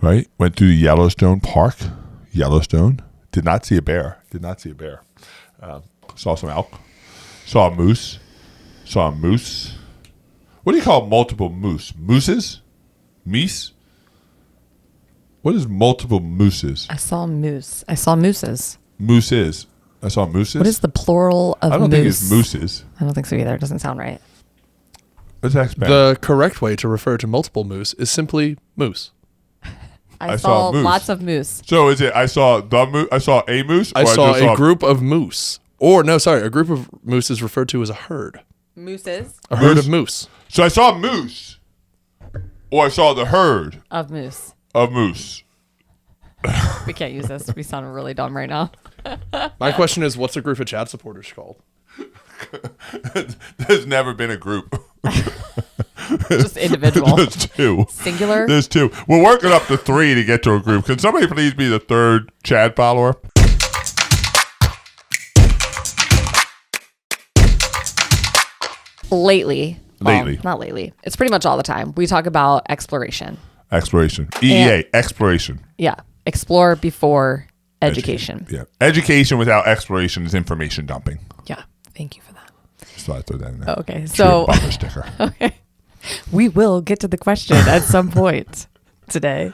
Right? Went through the Yellowstone Park. Yellowstone. Did not see a bear. Saw some elk. Saw a moose. What do you call multiple moose? Mooses? Meese? What is multiple mooses? I saw moose. I saw mooses. Mooses. I saw mooses. What is the plural of moose? I don't think it's mooses. I don't think so either. It doesn't sound right. Let's ask Ben. The correct way to refer to multiple moose is simply moose. I saw moose. lots of moose. So is it I saw the moose? I saw a moose? I saw a group of moose. Or, no, sorry, a group of moose is referred to as a herd. Mooses? A herd of moose. So I saw a moose. Or I saw the herd Of moose. of moose. We can't use this. We sound really dumb right now. My question is, what's a group of Chad supporters called? There's never been a group. Just individual. There's two. Singular? There's two. We're working up to 3 to get to a group. Can somebody please be the third Chad follower? Lately. Well, not lately. It's pretty much all the time. We talk about exploration. Exploration. EEA. Exploration. Yeah. Explore before education. Yeah. Education without exploration is information dumping. Yeah. Thank you for that. So I throw that in there. Okay. So Bumper sticker. okay. We will get to the question at some point today.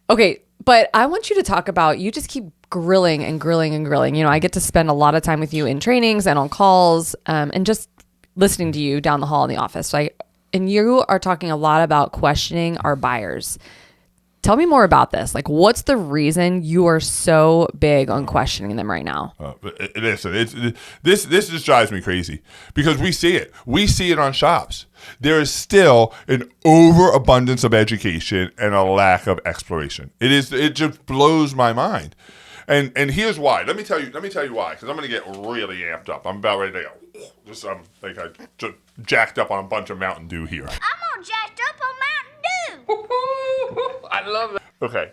Okay. But I want you to talk about, you just keep grilling and grilling and grilling. You know, I get to spend a lot of time with you in trainings and on calls and just listening to you down the hall in the office. And you are talking a lot about questioning our buyers. Tell me more about this. Like, what's the reason you are so big on questioning them right now? Listen, this just drives me crazy because we see it. We see it on shops. There is still an overabundance of education and a lack of exploration. It just blows my mind. And here's why. Let me tell you why. Because I'm going to get really amped up. I'm about ready to go. I'm like I just jacked up on a bunch of Mountain Dew here. I'm all jacked up on Mountain Dew. I love it. Okay.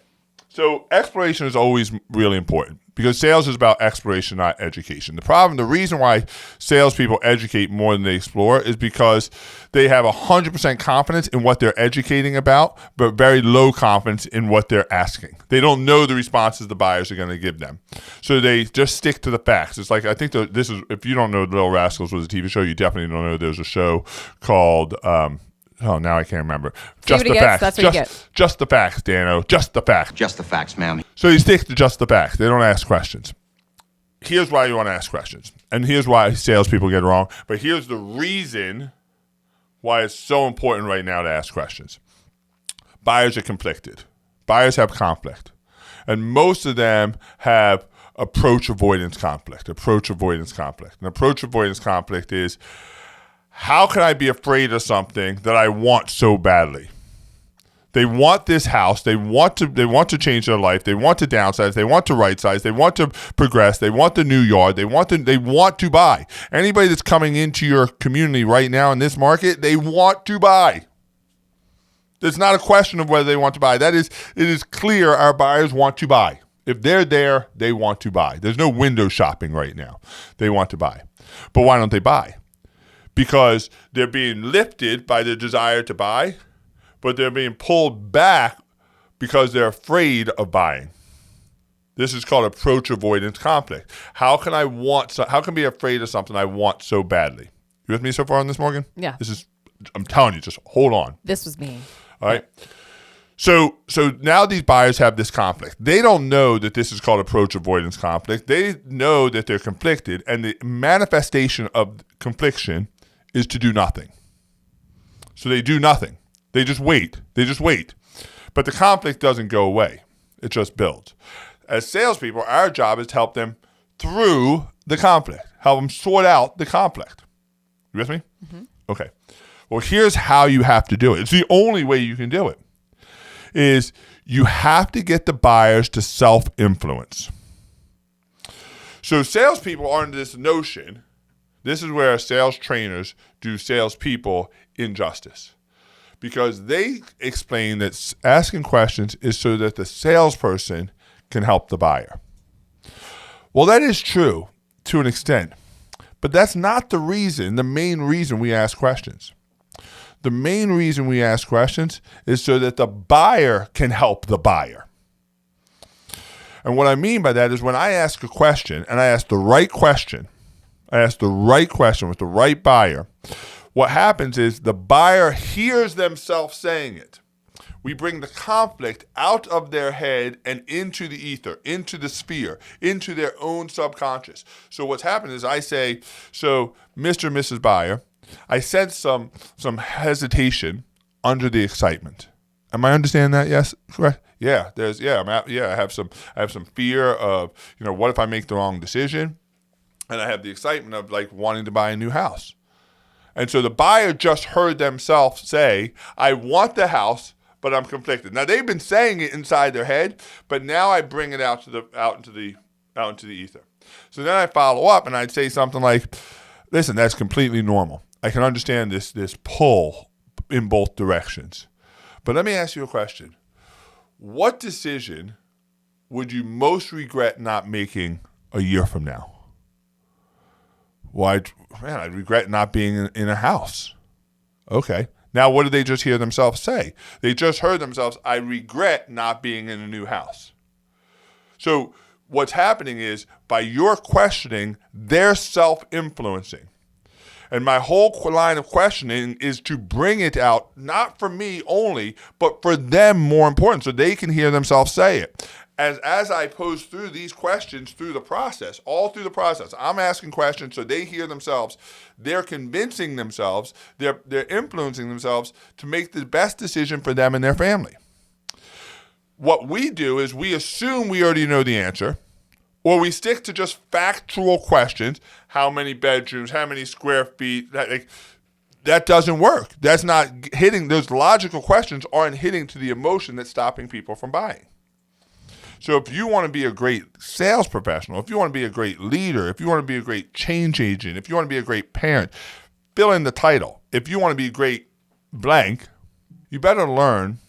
So exploration is always really important because sales is about exploration, not education. The reason why salespeople educate more than they explore is because they have 100% confidence in what they're educating about, but very low confidence in what they're asking. They don't know the responses the buyers are going to give them. So they just stick to the facts. It's like, I think this is, if you don't know Little Rascals was a TV show, you definitely don't know there's a show called, now I can't remember. Just the facts. That's what you get. Just the facts, Dano. Just the facts. Just the facts, ma'am. So you stick to just the facts. They don't ask questions. Here's why you want to ask questions. And here's why salespeople get it wrong. But here's the reason why it's so important right now to ask questions. Buyers are conflicted. Buyers have conflict. And most of them have approach avoidance conflict. An approach avoidance conflict is, how can I be afraid of something that I want so badly? They want this house. They want to change their life. They want to downsize. They want to right size. They want to progress. They want the new yard. They want to buy. Anybody that's coming into your community right now in this market, they want to buy. It's not a question of whether they want to buy. It is clear our buyers want to buy. If they're there, they want to buy. There's no window shopping right now. They want to buy. But why don't they buy? Because they're being lifted by the desire to buy, but they're being pulled back because they're afraid of buying. This is called approach avoidance conflict. How can I be afraid of something I want so badly? You with me so far on this, Morgan? Yeah. I'm telling you, just hold on. This was me. All right. So now these buyers have this conflict. They don't know that this is called approach avoidance conflict. They know that they're conflicted, and the manifestation of confliction is to do nothing. So they do nothing. They just wait. But the conflict doesn't go away. It just builds. As salespeople, our job is to help them through the conflict, help them sort out the conflict. You with me? Mm-hmm. Okay. Well, here's how you have to do it. It's the only way you can do it, is you have to get the buyers to self-influence. So salespeople are under this notion. This is where sales trainers do salespeople injustice, because they explain that asking questions is so that the salesperson can help the buyer. Well, that is true to an extent, but that's not the main reason we ask questions. The main reason we ask questions is so that the buyer can help the buyer. And what I mean by that is when I ask a question and I ask the right question, with the right buyer, what happens is the buyer hears themselves saying it. We bring the conflict out of their head and into the ether, into the sphere, into their own subconscious. So what's happened is I say, so Mr. and Mrs. Buyer, I sense some hesitation under the excitement. Am I understanding that? Yes, correct. Yeah, I have some fear of, what if I make the wrong decision? And I have the excitement of like wanting to buy a new house. And so the buyer just heard themselves say, I want the house, but I'm conflicted. Now they've been saying it inside their head, but now I bring it out into the ether. So then I follow up and I'd say something like, listen, that's completely normal. I can understand this pull in both directions. But let me ask you a question. What decision would you most regret not making a year from now? Well, I'd regret not being in a house. Okay. Now, what did they just hear themselves say? They just heard themselves, I regret not being in a new house. So what's happening is by your questioning, they're self-influencing. And my whole line of questioning is to bring it out, not for me only, but for them more important, so they can hear themselves say it. As I pose through these questions through the process, I'm asking questions so they hear themselves. They're convincing themselves, they're influencing themselves to make the best decision for them and their family. What we do is we assume we already know the answer, or we stick to just factual questions. How many bedrooms, how many square feet, that doesn't work. That's not hitting, those logical questions aren't hitting to the emotion that's stopping people from buying. So if you want to be a great sales professional, if you want to be a great leader, if you want to be a great change agent, if you want to be a great parent, fill in the title. If you want to be a great blank, you better learn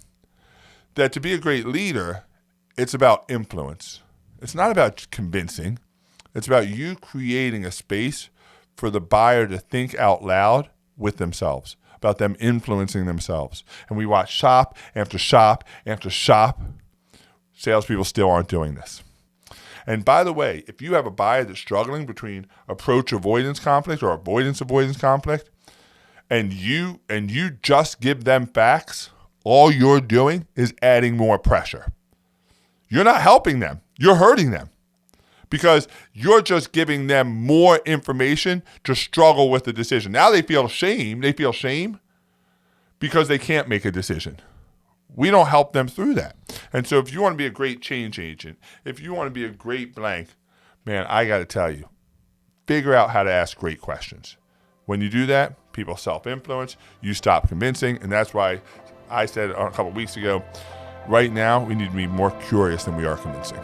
that to be a great leader, it's about influence. It's not about convincing. It's about you creating a space for the buyer to think out loud with themselves, about them influencing themselves. And we watch shop after shop after shop. Salespeople still aren't doing this. And by the way, if you have a buyer that's struggling between approach avoidance conflict or avoidance conflict, and you just give them facts, all you're doing is adding more pressure. You're not helping them. You're hurting them because you're just giving them more information to struggle with the decision. Now they feel shame. They feel shame because they can't make a decision. We don't help them through that. And so if you want to be a great change agent, if you want to be a great blank, man, I got to tell you, figure out how to ask great questions. When you do that, people self-influence, you stop convincing, and that's why I said a couple weeks ago, right now we need to be more curious than we are convincing.